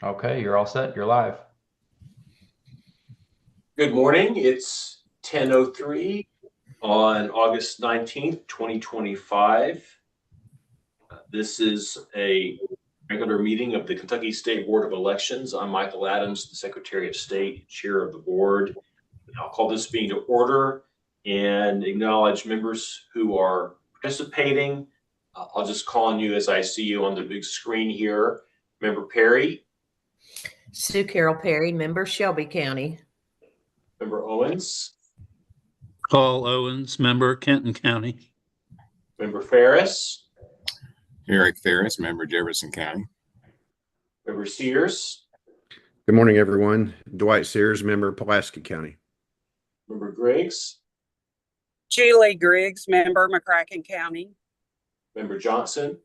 Okay, you're all set. You're live. Good morning. It's 10:03 on August 19th, 2025. This is a regular meeting of the Kentucky State Board of Elections. I'm Michael Adams, the Secretary of State, Chair of the Board. I'll call this meeting to order and acknowledge members who are participating. I'll just call on you as I see you on the big screen here. Member Perry. Sue Carroll Perry, member Shelby County. Member Owens. Paul Owens, member Kenton County. Member Ferris. Eric Ferris, member Jefferson County. Member Sears. Good morning, everyone. Dwight Sears, member Pulaski County. Member Griggs. Julie Griggs, member McCracken County. Member Johnson.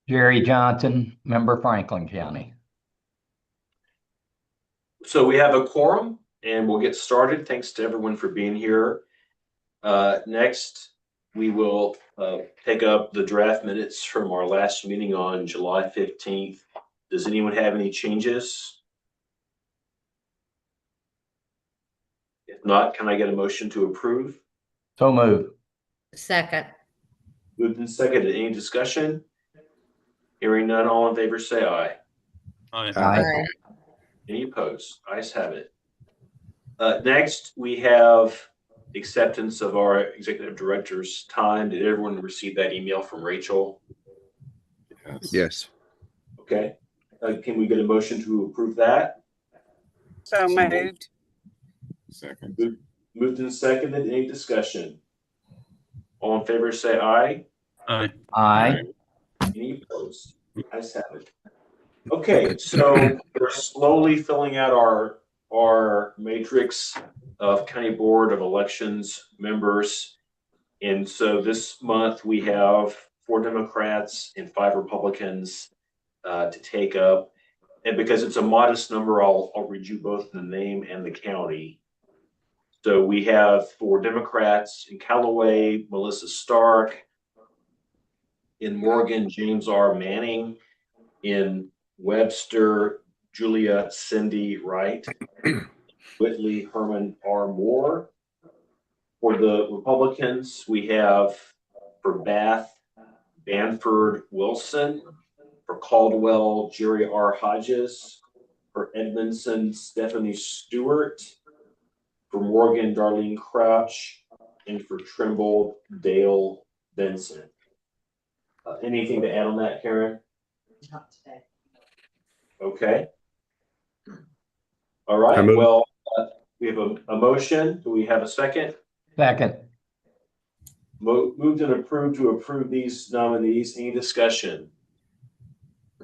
Jerry Johnson, member Franklin County. So we have a quorum and we'll get started. Thanks to everyone for being here. Next, we will take up the draft minutes from our last meeting on July 15th. Does anyone have any changes? If not, can I get a motion to approve? So moved. Second. Moved and seconded. Any discussion? Hearing none, all in favor say aye. Aye. Aye. Any opposed? Ayes have it. Next, we have acceptance of our executive director's time. Did everyone receive that email from Rachel? Yes. Okay. Can we get a motion to approve that? So moved. Second. Moved and seconded. Any discussion? All in favor say aye. Aye. Aye. Any opposed? Ayes have it. Okay, so we're slowly filling out our matrix of County Board of Elections members. And so this month we have 4 Democrats and 5 Republicans to take up. And because it's a modest number, I'll read you both the name and the county. So we have 4 Democrats in Callaway, Melissa Stark; in Morgan, James R. Manning; in Webster, Julia Cindy Wright; Whitley, Herman R. Moore. For the Republicans, we have for Bath, Banford Wilson; for Caldwell, Jerry R. Hodges; for Edmondson, Stephanie Stewart; for Morgan, Darlene Crouch; and for Trimble, Dale Benson. Anything to add on that, Karen? Not today. Okay. All right. Well, we have a motion. Do we have a second? Second. Moved and approved to approve these nominees. Any discussion?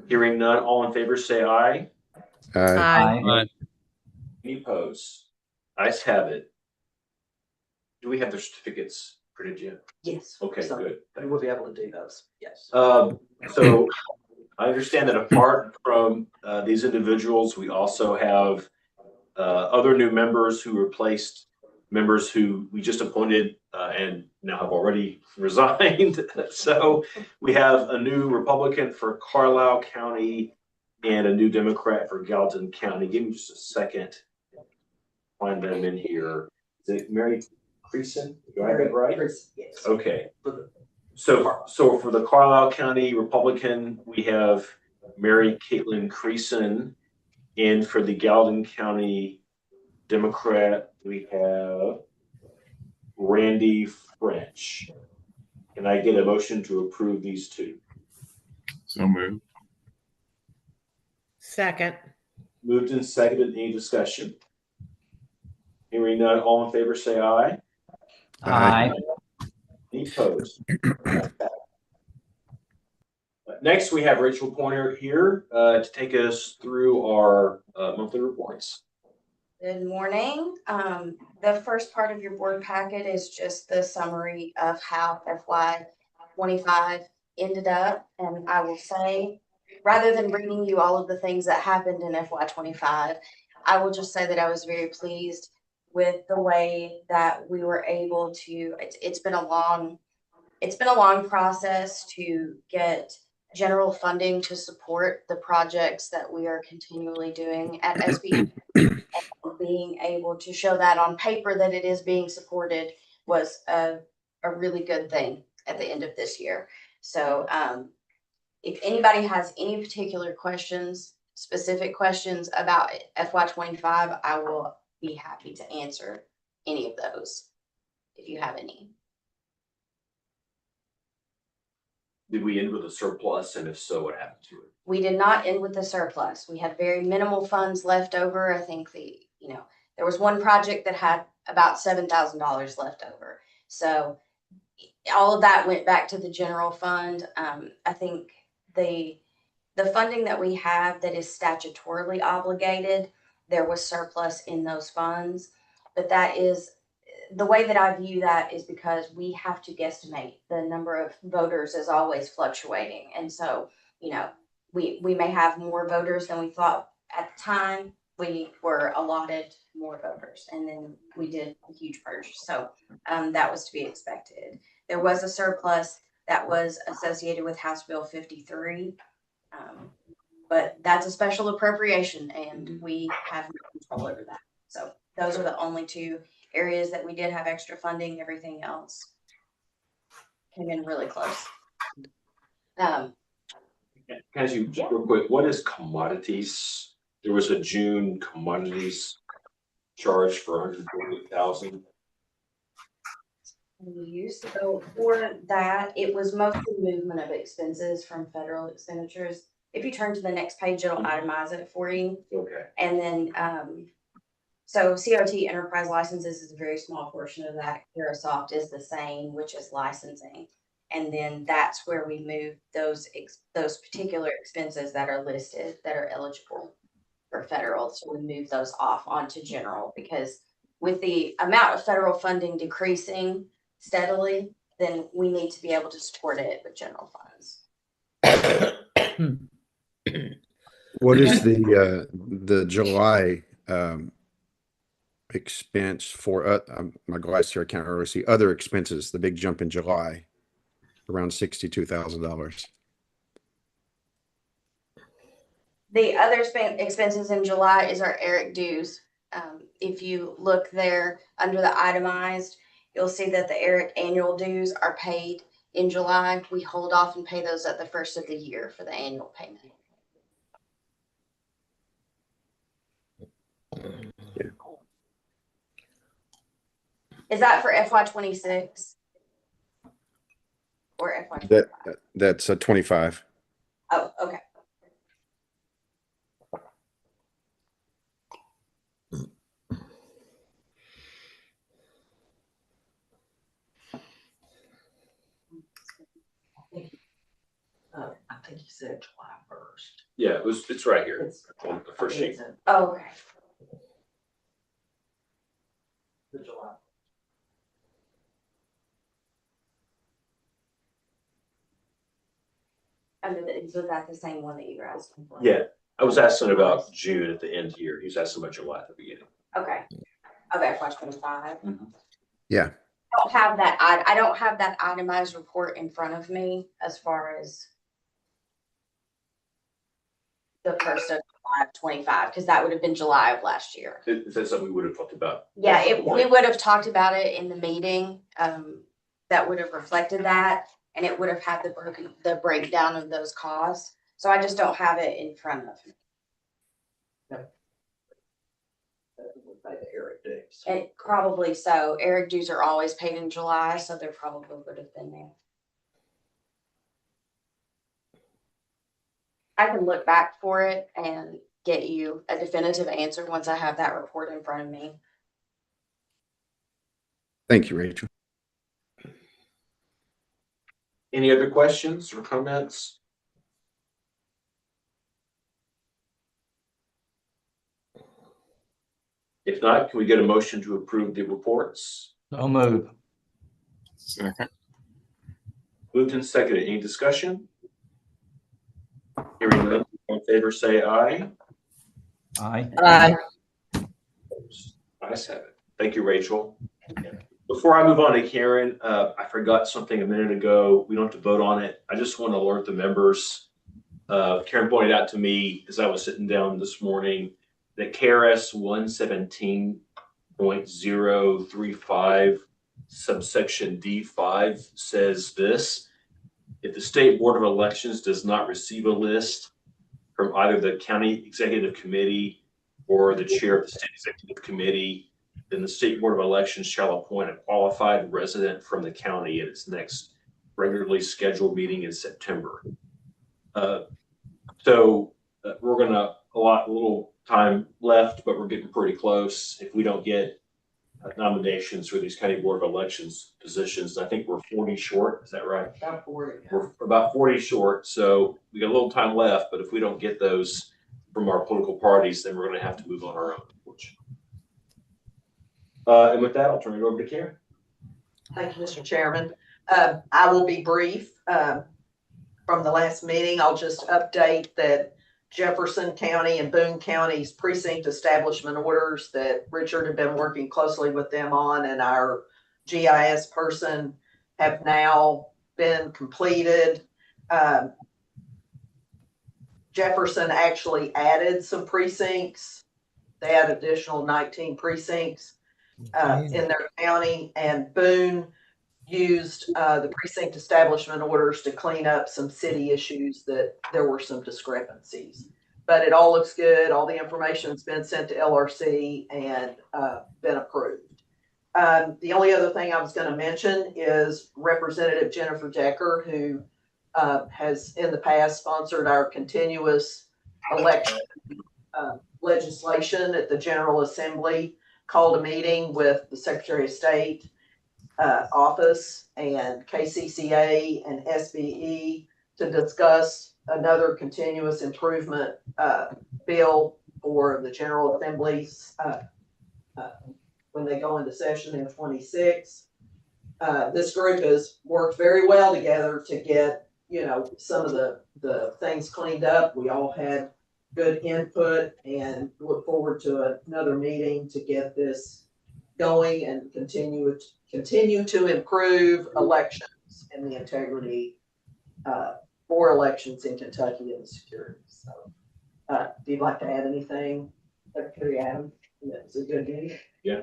Hearing none, all in favor say aye. Aye. Aye. Any opposed? Ayes have it. Do we have their certificates printed yet? Yes. Okay, so good. We will be able to do those. Yes. So I understand that apart from these individuals, we also have other new members who replaced members who we just appointed and now have already resigned. So we have a new Republican for Carlisle County and a new Democrat for Gallatin County. Give me just a second to find them in here. Is it Mary Creason? Do I have that right? Yes. Okay. So for the Carlisle County Republican, we have Mary Caitlin Creason, and for the Gallatin County Democrat, we have Randy French. Can I get a motion to approve these two? So moved. Second. Moved and seconded. Any discussion? Hearing none, all in favor say aye. Aye. Any opposed? Next, we have Rachel Pointer here to take us through our monthly reports. Good morning. The first part of your board packet is just the summary of how FY25 ended up. And I will say, rather than reading you all of the things that happened in FY25, I will just say that I was very pleased with the way that we were able to, it's been a long process to get general funding to support the projects that we are continually doing at SBE. Being able to show that on paper that it is being supported was a really good thing at the end of this year. So if anybody has any particular questions, specific questions about FY25, I will be happy to answer any of those if you have any. Did we end with a surplus? And if so, what happened to it? We did not end with the surplus. We had very minimal funds left over. I think there was one project that had about $7,000 left over. So all of that went back to the general fund. I think the funding that we have that is statutorily obligated, there was surplus in those funds. But that is, the way that I view that is because we have to guesstimate. The number of voters is always fluctuating. And so, we may have more voters than we thought at the time. We were allotted more voters, and then we did a huge purge. So that was to be expected. There was a surplus that was associated with House Bill 53, but that's a special appropriation, and we have no control over that. So those are the only two areas that we did have extra funding. Everything else came in really close. Guys, you just real quick, what is commodities? There was a June commodities charge for 148,000. So for that, it was mostly movement of expenses from federal expenditures. If you turn to the next page, it'll itemize it for you. Okay. And then, so COT enterprise licenses is a very small portion of that. Curasoft is the same, which is licensing. And then that's where we move those particular expenses that are listed that are eligible for federal. So we move those off onto general, because with the amount of federal funding decreasing steadily, then we need to be able to support it with general funds. What is the July expense for my glass here, I can't really see other expenses, the big jump in July, around $62,000. The other expenses in July is our ERIC dues. If you look there under the itemized, you'll see that the ERIC annual dues are paid in July. We hold off and pay those at the first of the year for the annual payment. Yeah. Is that for FY26 or FY25? That's 25. Oh, okay. I think you said July 1st. Yeah, it's right here. It's On the first sheet. Oh, okay. the July. Was that the same one that you were asking for? Yeah, I was asking about June at the end here. He's asking about July at the beginning. Okay. Okay, FY25. Yeah. I don't have that itemized report in front of me as far as the first of July of 25, because that would have been July of last year. Is that something we would have talked about? Yeah, we would have talked about it in the meeting. That would have reflected that, and it would have had the breakdown of those costs. So I just don't have it in front of me. Eric dues. And probably so. ERIC dues are always paid in July, so there probably would have been there. I can look back for it and get you a definitive answer once I have that report in front of me. Thank you, Rachel. Any other questions or comments? If not, can we get a motion to approve the reports? So move. Second. Moved and seconded. Any discussion? Hearing none, all in favor say aye. Aye. Aye. Ayes have it. Thank you, Rachel. Before I move on to Karen, I forgot something a minute ago. We don't have to vote on it. I just want to alert the members Karen pointed out to me as I was sitting down this morning that KRS 117.035 subsection D5 says this: if the State Board of Elections does not receive a list from either the County Executive Committee or the Chair of the State Executive Committee, then the State Board of Elections shall appoint a qualified resident from the county at its next regularly scheduled meeting in September. We're gonna a little time left, but we're getting pretty close. If we don't get nominations for these County Board of Elections positions, I think we're 40 short. Is that right? About 40. We're about 40 short, so we got a little time left, but if we don't get those from our political parties, then we're going to have to move on our own, unfortunately. And with that, I'll turn it over to Karen. Thank you, Mr. Chairman. I will be brief. From the last meeting, I'll just update that Jefferson County and Boone County's precinct establishment orders that Richard had been working closely with them on, and our GIS person, have now been completed. Jefferson actually added some precincts. They had additional 19 precincts in their county, and Boone used the precinct establishment orders to clean up some city issues that there were some discrepancies. But it all looks good. All the information's been sent to LRC and been approved. The only other thing I was going to mention is Representative Jennifer Decker, who has in the past sponsored our continuous election legislation at the General Assembly, called a meeting with the Secretary of State office and KCCA and SBE to discuss another continuous improvement bill for the General Assemblies when they go into session in 26. This group has worked very well together to get, some of the things cleaned up. We all had good input and look forward to another meeting to get this going and continue to improve elections and the integrity for elections in Kentucky and the security. So, if you'd like to add anything, Secretary Adams, that was a good meeting. Yeah,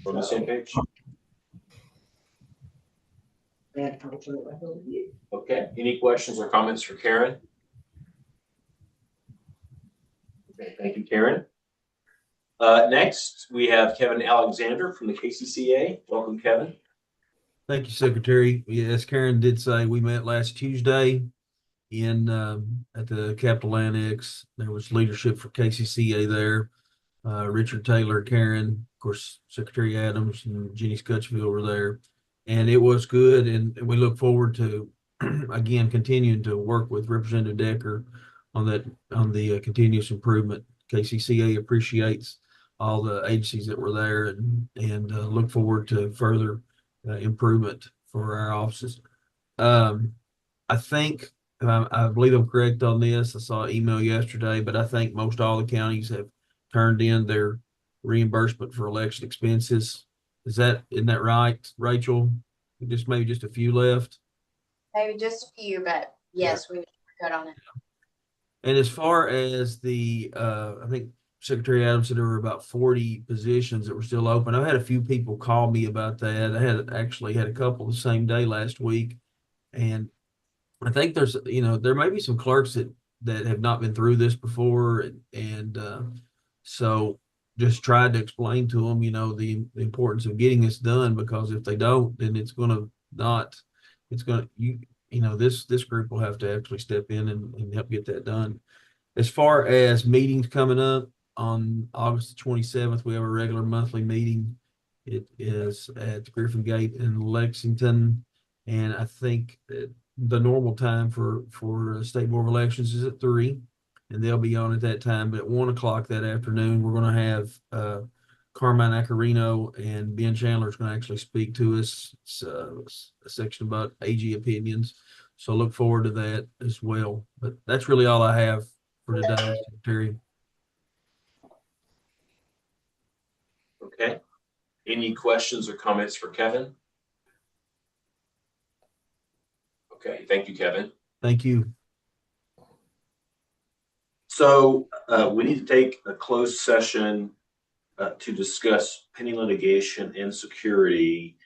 we're on the same page. And I'll turn it back over to you. Okay, any questions or comments for Karen? Okay, thank you, Karen. Next, we have Kevin Alexander from the KCCA. Welcome, Kevin. Thank you, Secretary. As Karen did say, we met last Tuesday at the Capitol Annex. There was leadership for KCCA there. Richard Taylor, Karen, of course, Secretary Adams and Jenny Scutchfield were there. And it was good, and we look forward to, again, continuing to work with Representative Decker on the continuous improvement. KCCA appreciates all the agencies that were there and look forward to further improvement for our offices. I think, I believe I'm correct on this. I saw an email yesterday, but I think most all the counties have turned in their reimbursement for election expenses. Isn't that right, Rachel? Maybe just a few left. Maybe just a few, but yes, we got on it. And as far as I think Secretary Adams said there were about 40 positions that were still open. I've had a few people call me about that. I had a couple the same day last week. And I think there may be some clerks that have not been through this before. So just tried to explain to them, the importance of getting this done, because if they don't, then this group will have to actually step in and help get that done. As far as meetings coming up, on August the 27th, we have a regular monthly meeting. It is at Griffin Gate in Lexington. And I think the normal time for State Board of Elections is at 3, and they'll be on at that time. But at 1 o'clock that afternoon, we're going to have Carmine Acarino and Ben Chandler is going to actually speak to us. It's a section about AG opinions. So look forward to that as well. But that's really all I have for today, Secretary. Okay. Any questions or comments for Kevin? Okay, thank you, Kevin. Thank you. So we need to take a closed session to discuss pending litigation and security.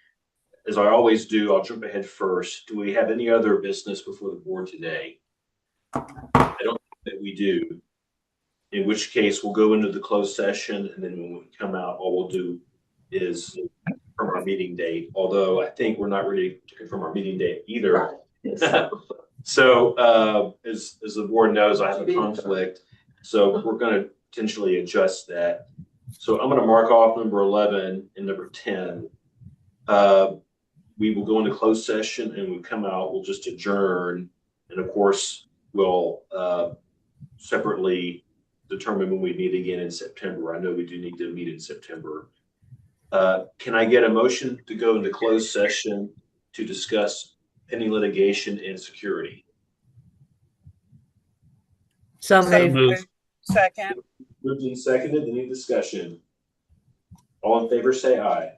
As I always do, I'll jump ahead first. Do we have any other business before the board today? I don't think that we do. In which case, we'll go into the closed session, and then when we come out, all we'll do is confirm our meeting date. Although I think we're not ready to confirm our meeting date either. So as the board knows, I have a conflict. So we're going to potentially adjust that. So I'm going to mark off number 11 and number 10. We will go into closed session, and when we come out, we'll just adjourn. And of course, we'll separately determine when we meet again in September. I know we do need to meet in September. Can I get a motion to go into closed session to discuss pending litigation and security? So So moved. Move. Second. Moved and seconded. Any discussion? All in favor, say aye.